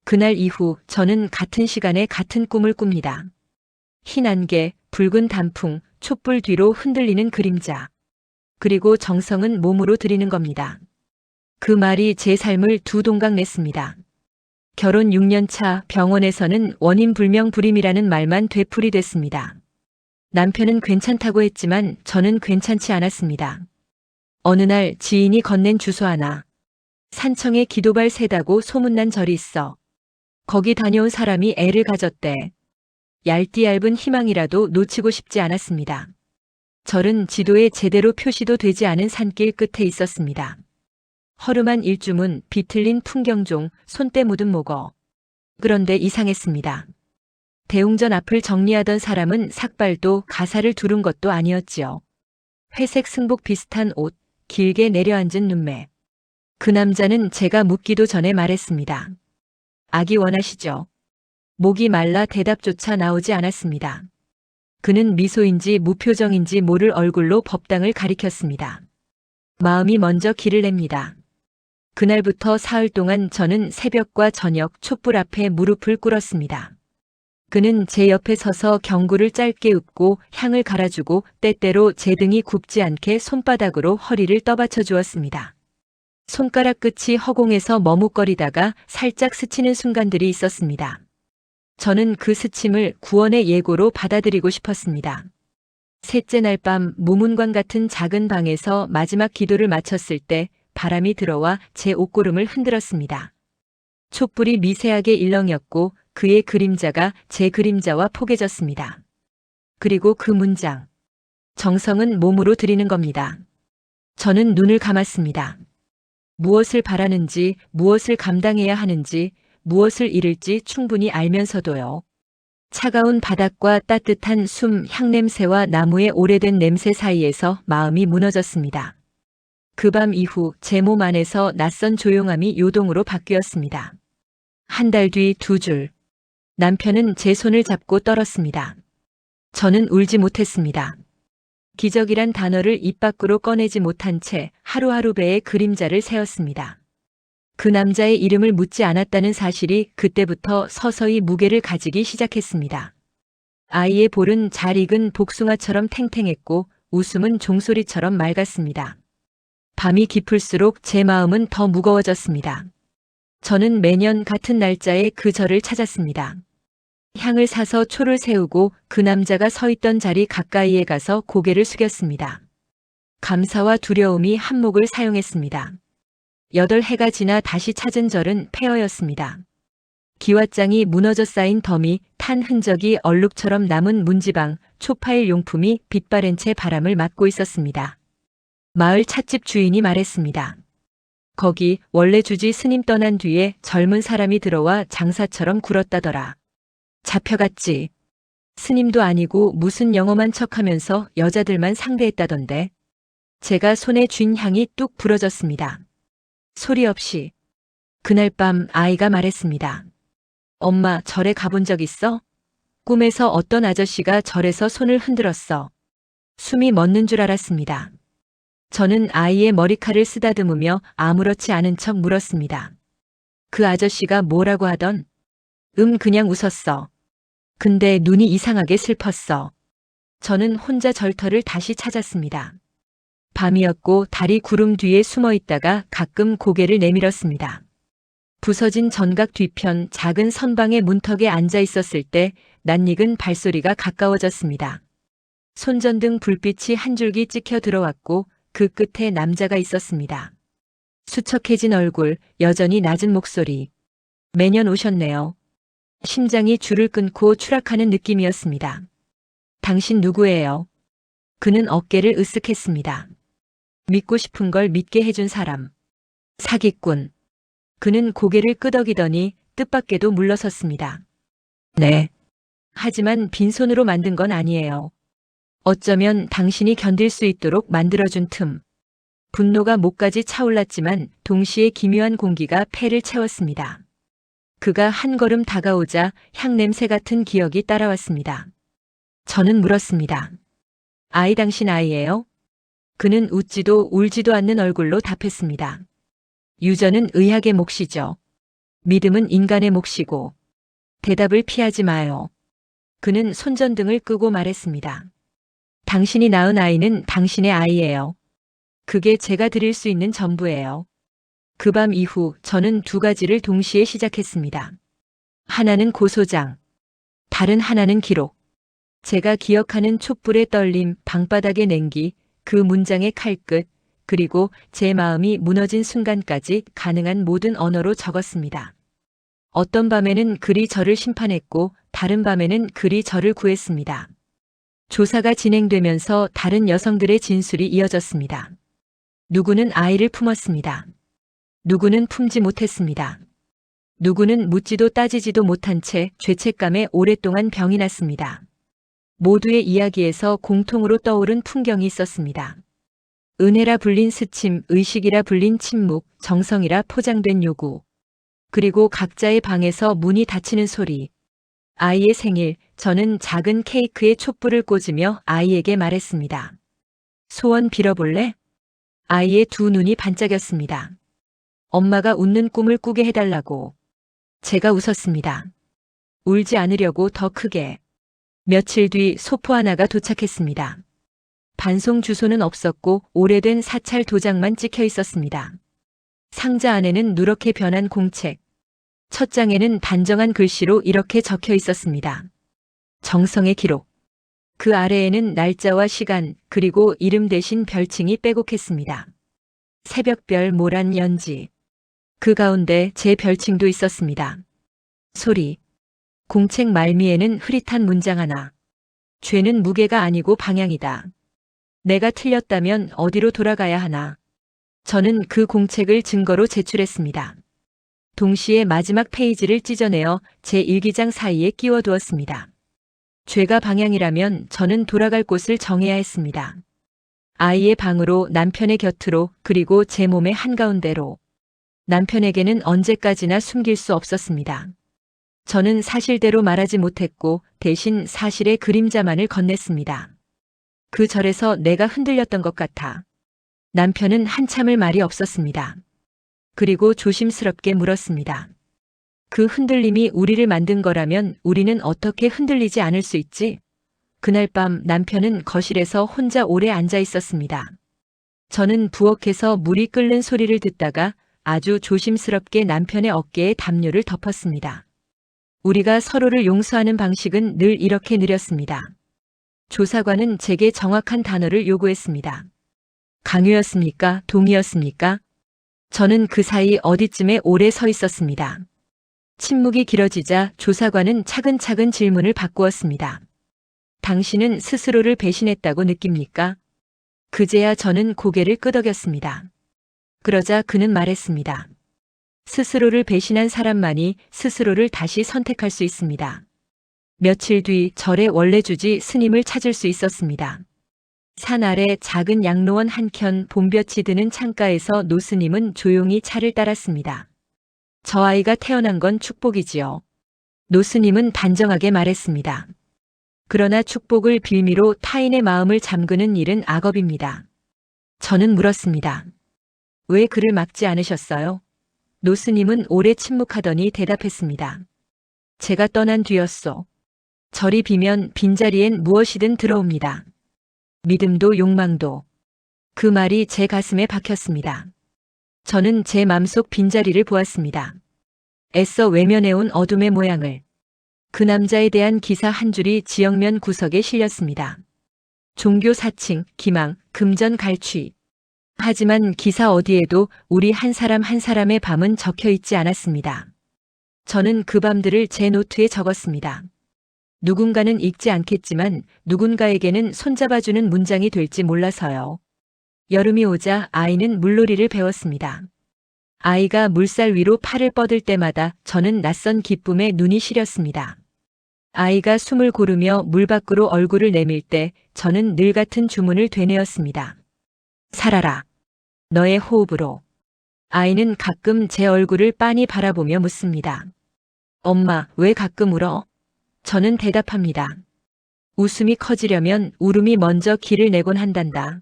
그날 이후 저는 같은 시간에 같은 꿈을 꿉니다. 흰 안개, 붉은 단풍, 촛불 뒤로 흔들리는 그림자. 그리고 정성은 몸으로 들이는 겁니다. 그 말이 제 삶을 두 동강 냈습니다. 결혼 6년 차 병원에서는 원인 불명 불임이라는 말만 되풀이됐습니다. 남편은 괜찮다고 했지만 저는 괜찮지 않았습니다. 어느 날 지인이 건넨 주소 하나. 산청에 기도발 세다고 소문난 절이 있어. 거기 다녀온 사람이 애를 가졌대. 얇디 얇은 희망이라도 놓치고 싶지 않았습니다. 절은 지도에 제대로 표시도 되지 않은 산길 끝에 있었습니다. 허름한 일주문, 비틀린 풍경종, 손때 묻은 목어. 그런데 이상했습니다. 대웅전 앞을 정리하던 사람은 삭발도 가사를 두른 것도 아니었지요. 회색 승복 비슷한 옷, 길게 내려앉은 눈매. 그 남자는 제가 묻기도 전에 말했습니다. 아기 원하시죠? 목이 말라 대답조차 나오지 않았습니다. 그는 미소인지 무표정인지 모를 얼굴로 법당을 가리켰습니다. 마음이 먼저 길을 냅니다. 그날부터 사흘 동안 저는 새벽과 저녁 촛불 앞에 무릎을 꿇었습니다. 그는 제 옆에 서서 경구를 짧게 읊고 향을 갈아주고 때때로 제 등이 굽지 않게 손바닥으로 허리를 떠받쳐 주었습니다. 손가락 끝이 허공에서 머뭇거리다가 살짝 스치는 순간들이 있었습니다. 저는 그 스침을 구원의 예고로 받아들이고 싶었습니다. 셋째 날 밤 무문관 같은 작은 방에서 마지막 기도를 마쳤을 때 바람이 들어와 제 옷고름을 흔들었습니다. 촛불이 미세하게 일렁였고 그의 그림자가 제 그림자와 포개졌습니다. 그리고 그 문장. 정성은 몸으로 들이는 겁니다. 저는 눈을 감았습니다. 무엇을 바라는지, 무엇을 감당해야 하는지, 무엇을 잃을지 충분히 알면서도요. 차가운 바닥과 따뜻한 숨, 향냄새와 나무의 오래된 냄새 사이에서 마음이 무너졌습니다. 그 밤 이후 제 몸 안에서 낯선 조용함이 요동으로 바뀌었습니다. 한 달 뒤 2줄. 남편은 제 손을 잡고 떨었습니다. 저는 울지 못했습니다. 기적이란 단어를 입 밖으로 꺼내지 못한 채 하루하루 배에 그림자를 세웠습니다. 그 남자의 이름을 묻지 않았다는 사실이 그때부터 서서히 무게를 가지기 시작했습니다. 아이의 볼은 잘 익은 복숭아처럼 탱탱했고 웃음은 종소리처럼 맑았습니다. 밤이 깊을수록 제 마음은 더 무거워졌습니다. 저는 매년 같은 날짜에 그 절을 찾았습니다. 향을 사서 초를 세우고 그 남자가 서 있던 자리 가까이에 가서 고개를 숙였습니다. 감사와 두려움이 한몫을 사용했습니다. 8해가 지나 다시 찾은 절은 폐허였습니다. 기왓장이 무너져 쌓인 더미, 탄 흔적이 얼룩처럼 남은 문지방, 초파일 용품이 빛바랜 채 바람을 맞고 있었습니다. 마을 찻집 주인이 말했습니다. 거기 원래 주지 스님 떠난 뒤에 젊은 사람이 들어와 장사처럼 굴었다더라. 잡혀갔지. 스님도 아니고 무슨 영험한 척하면서 여자들만 상대했다던데. 제가 손에 쥔 향이 뚝 부러졌습니다. 소리 없이. 그날 밤 아이가 말했습니다. 엄마, 절에 가본 적 있어? 꿈에서 어떤 아저씨가 절에서 손을 흔들었어. 숨이 멎는 줄 알았습니다. 저는 아이의 머리칼을 쓰다듬으며 아무렇지 않은 척 물었습니다. 그 아저씨가 뭐라고 하던? 그냥 웃었어. 근데 눈이 이상하게 슬펐어. 저는 혼자 절터를 다시 찾았습니다. 밤이었고 달이 구름 뒤에 숨어 있다가 가끔 고개를 내밀었습니다. 부서진 전각 뒤편 작은 선방의 문턱에 앉아 있었을 때 낯익은 발소리가 가까워졌습니다. 손전등 불빛이 한 줄기 찍혀 들어왔고 그 끝에 남자가 있었습니다. 수척해진 얼굴, 여전히 낮은 목소리. 매년 오셨네요. 심장이 줄을 끊고 추락하는 느낌이었습니다. 당신 누구예요? 그는 어깨를 으쓱했습니다. 믿고 싶은 걸 믿게 해준 사람. 사기꾼. 그는 고개를 끄덕이더니 뜻밖에도 물러섰습니다. 네. 하지만 빈손으로 만든 건 아니에요. 어쩌면 당신이 견딜 수 있도록 만들어준 틈. 분노가 목까지 차올랐지만 동시에 기묘한 공기가 폐를 채웠습니다. 그가 한 걸음 다가오자 향냄새 같은 기억이 따라왔습니다. 저는 물었습니다. 아이 당신 아이예요? 그는 웃지도 울지도 않는 얼굴로 답했습니다. 유전은 의학의 몫이죠. 믿음은 인간의 몫이고 대답을 피하지 마요. 그는 손전등을 끄고 말했습니다. 당신이 낳은 아이는 당신의 아이예요. 그게 제가 드릴 수 있는 전부예요. 그 밤 이후 저는 두 가지를 동시에 시작했습니다. 하나는 고소장, 다른 하나는 기록. 제가 기억하는 촛불의 떨림, 방바닥의 냉기, 그 문장의 칼끝, 그리고 제 마음이 무너진 순간까지 가능한 모든 언어로 적었습니다. 어떤 밤에는 글이 저를 심판했고 다른 밤에는 글이 저를 구했습니다. 조사가 진행되면서 다른 여성들의 진술이 이어졌습니다. 누구는 아이를 품었습니다. 누구는 품지 못했습니다. 누구는 묻지도 따지지도 못한 채 죄책감에 오랫동안 병이 났습니다. 모두의 이야기에서 공통으로 떠오른 풍경이 있었습니다. 은혜라 불린 스침, 의식이라 불린 침묵, 정성이라 포장된 요구. 그리고 각자의 방에서 문이 닫히는 소리. 아이의 생일, 저는 작은 케이크에 촛불을 꽂으며 아이에게 말했습니다. 소원 빌어볼래? 아이의 두 눈이 반짝였습니다. 엄마가 웃는 꿈을 꾸게 해달라고. 제가 웃었습니다. 울지 않으려고 더 크게. 며칠 뒤 소포 하나가 도착했습니다. 반송 주소는 없었고 오래된 사찰 도장만 찍혀 있었습니다. 상자 안에는 누렇게 변한 공책. 첫 장에는 단정한 글씨로 이렇게 적혀 있었습니다. 정성의 기록. 그 아래에는 날짜와 시간, 그리고 이름 대신 별칭이 빼곡했습니다. 새벽별 모란 연지. 그 가운데 제 별칭도 있었습니다. 소리. 공책 말미에는 흐릿한 문장 하나. 죄는 무게가 아니고 방향이다. 내가 틀렸다면 어디로 돌아가야 하나. 저는 그 공책을 증거로 제출했습니다. 동시에 마지막 페이지를 찢어내어 제 일기장 사이에 끼워두었습니다. 죄가 방향이라면 저는 돌아갈 곳을 정해야 했습니다. 아이의 방으로, 남편의 곁으로, 그리고 제 몸의 한가운데로. 남편에게는 언제까지나 숨길 수 없었습니다. 저는 사실대로 말하지 못했고 대신 사실의 그림자만을 건넸습니다. 그 절에서 내가 흔들렸던 것 같아. 남편은 한참을 말이 없었습니다. 그리고 조심스럽게 물었습니다. 그 흔들림이 우리를 만든 거라면 우리는 어떻게 흔들리지 않을 수 있지? 그날 밤 남편은 거실에서 혼자 오래 앉아 있었습니다. 저는 부엌에서 물이 끓는 소리를 듣다가 아주 조심스럽게 남편의 어깨에 담요를 덮었습니다. 우리가 서로를 용서하는 방식은 늘 이렇게 느렸습니다. 조사관은 제게 정확한 단어를 요구했습니다. 강요였습니까? 동의였습니까? 저는 그 사이 어디쯤에 오래 서 있었습니다. 침묵이 길어지자 조사관은 차근차근 질문을 바꾸었습니다. 당신은 스스로를 배신했다고 느낍니까? 그제야 저는 고개를 끄덕였습니다. 그러자 그는 말했습니다. 스스로를 배신한 사람만이 스스로를 다시 선택할 수 있습니다. 며칠 뒤 절의 원래주지 스님을 찾을 수 있었습니다. 산 아래 작은 양로원 한켠 봄볕이 드는 창가에서 노스님은 조용히 차를 따랐습니다. 저 아이가 태어난 건 축복이지요. 노스님은 단정하게 말했습니다. 그러나 축복을 빌미로 타인의 마음을 잠그는 일은 악업입니다. 저는 물었습니다. 왜 그를 막지 않으셨어요? 노스님은 오래 침묵하더니 대답했습니다. 제가 떠난 뒤였소. 절이 비면 빈자리엔 무엇이든 들어옵니다. 믿음도 욕망도. 그 말이 제 가슴에 박혔습니다. 저는 제 맘속 빈자리를 보았습니다. 애써 외면해온 어둠의 모양을. 그 남자에 대한 기사 한 줄이 지역면 구석에 실렸습니다. 종교 사칭, 기망, 금전 갈취. 하지만 기사 어디에도 우리 한 사람 한 사람의 밤은 적혀 있지 않았습니다. 저는 그 밤들을 제 노트에 적었습니다. 누군가는 읽지 않겠지만 누군가에게는 손잡아주는 문장이 될지 몰라서요. 여름이 오자 아이는 물놀이를 배웠습니다. 아이가 물살 위로 팔을 뻗을 때마다 저는 낯선 기쁨에 눈이 시렸습니다. 아이가 숨을 고르며 물 밖으로 얼굴을 내밀 때 저는 늘 같은 주문을 되뇌었습니다. 살아라. 너의 호흡으로. 아이는 가끔 제 얼굴을 빤히 바라보며 묻습니다. 엄마, 왜 가끔 울어? 저는 대답합니다. 웃음이 커지려면 울음이 먼저 길을 내곤 한단다.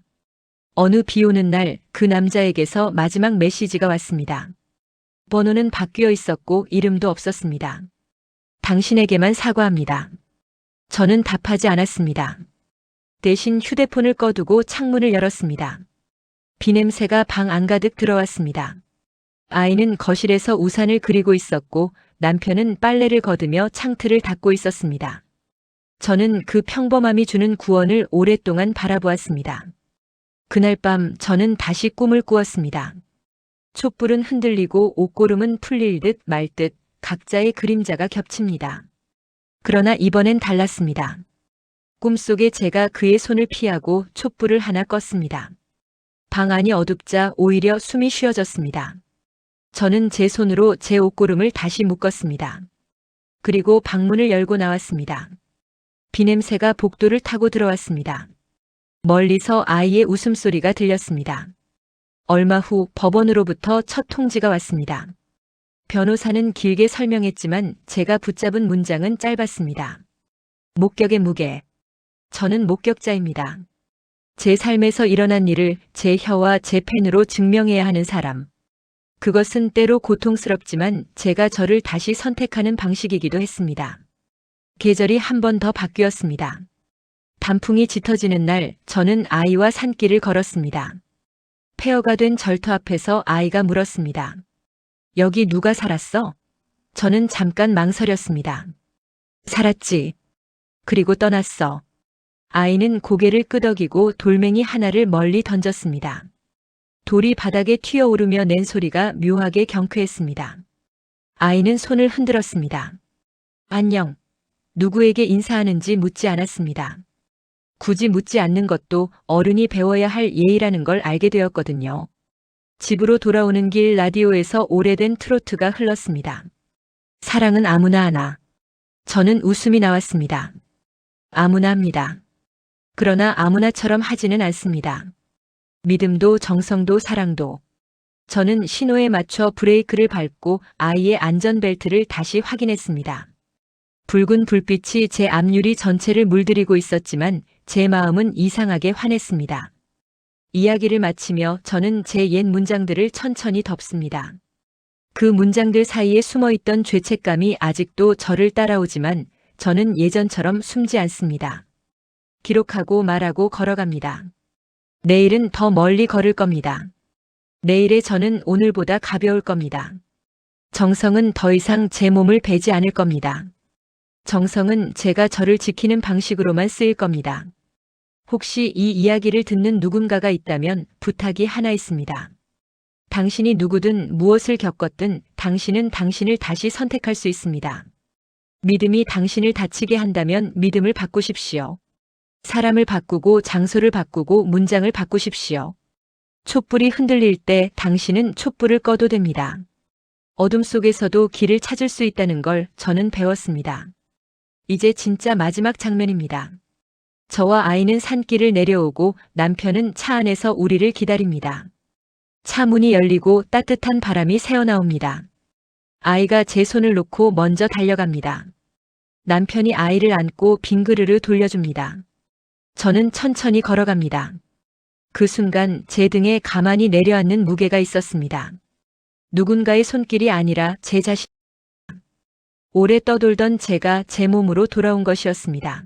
어느 비 오는 날 그 남자에게서 마지막 메시지가 왔습니다. 번호는 바뀌어 있었고 이름도 없었습니다. 당신에게만 사과합니다. 저는 답하지 않았습니다. 대신 휴대폰을 꺼두고 창문을 열었습니다. 비냄새가 방 안가득 들어왔습니다. 아이는 거실에서 우산을 그리고 있었고 남편은 빨래를 걷으며 창틀을 닦고 있었습니다. 저는 그 평범함이 주는 구원을 오랫동안 바라보았습니다. 그날 밤 저는 다시 꿈을 꾸었습니다. 촛불은 흔들리고 옷고름은 풀릴 듯 말 듯 각자의 그림자가 겹칩니다. 그러나 이번엔 달랐습니다. 꿈속에 제가 그의 손을 피하고 촛불을 하나 껐습니다. 방 안이 어둡자 오히려 숨이 쉬어졌습니다. 저는 제 손으로 제 옷고름을 다시 묶었습니다. 그리고 방문을 열고 나왔습니다. 비냄새가 복도를 타고 들어왔습니다. 멀리서 아이의 웃음소리가 들렸습니다. 얼마 후 법원으로부터 첫 통지가 왔습니다. 변호사는 길게 설명했지만 제가 붙잡은 문장은 짧았습니다. 목격의 무게. 저는 목격자입니다. 제 삶에서 일어난 일을 제 혀와 제 펜으로 증명해야 하는 사람. 그것은 때로 고통스럽지만 제가 저를 다시 선택하는 방식이기도 했습니다. 계절이 한 번 더 바뀌었습니다. 단풍이 짙어지는 날 저는 아이와 산길을 걸었습니다. 폐허가 된 절터 앞에서 아이가 물었습니다. 여기 누가 살았어? 저는 잠깐 망설였습니다. 살았지. 그리고 떠났어. 아이는 고개를 끄덕이고 돌멩이 하나를 멀리 던졌습니다. 돌이 바닥에 튀어오르며 낸 소리가 묘하게 경쾌했습니다. 아이는 손을 흔들었습니다. 안녕. 누구에게 인사하는지 묻지 않았습니다. 굳이 묻지 않는 것도 어른이 배워야 할 예의라는 걸 알게 되었거든요. 집으로 돌아오는 길 라디오에서 오래된 트로트가 흘렀습니다. 사랑은 아무나 하나. 저는 웃음이 나왔습니다. 아무나 합니다. 그러나 아무나처럼 하지는 않습니다. 믿음도 정성도 사랑도. 저는 신호에 맞춰 브레이크를 밟고 아이의 안전벨트를 다시 확인했습니다. 붉은 불빛이 제 앞유리 전체를 물들이고 있었지만 제 마음은 이상하게 환했습니다. 이야기를 마치며 저는 제 옛 문장들을 천천히 덮습니다. 그 문장들 사이에 숨어있던 죄책감이 아직도 저를 따라오지만 저는 예전처럼 숨지 않습니다. 기록하고 말하고 걸어갑니다. 내일은 더 멀리 걸을 겁니다. 내일의 저는 오늘보다 가벼울 겁니다. 정성은 더 이상 제 몸을 베지 않을 겁니다. 정성은 제가 저를 지키는 방식으로만 쓰일 겁니다. 혹시 이 이야기를 듣는 누군가가 있다면 부탁이 하나 있습니다. 당신이 누구든 무엇을 겪었든 당신은 당신을 다시 선택할 수 있습니다. 믿음이 당신을 다치게 한다면 믿음을 바꾸십시오. 사람을 바꾸고 장소를 바꾸고 문장을 바꾸십시오. 촛불이 흔들릴 때 당신은 촛불을 꺼도 됩니다. 어둠 속에서도 길을 찾을 수 있다는 걸 저는 배웠습니다. 이제 진짜 마지막 장면입니다. 저와 아이는 산길을 내려오고 남편은 차 안에서 우리를 기다립니다. 차 문이 열리고 따뜻한 바람이 새어나옵니다. 아이가 제 손을 놓고 먼저 달려갑니다. 남편이 아이를 안고 빙그르르 돌려줍니다. 저는 천천히 걸어갑니다. 그 순간 제 등에 가만히 내려앉는 무게가 있었습니다. 누군가의 손길이 아니라 제 자신. 오래 떠돌던 제가 제 몸으로 돌아온 것이었습니다.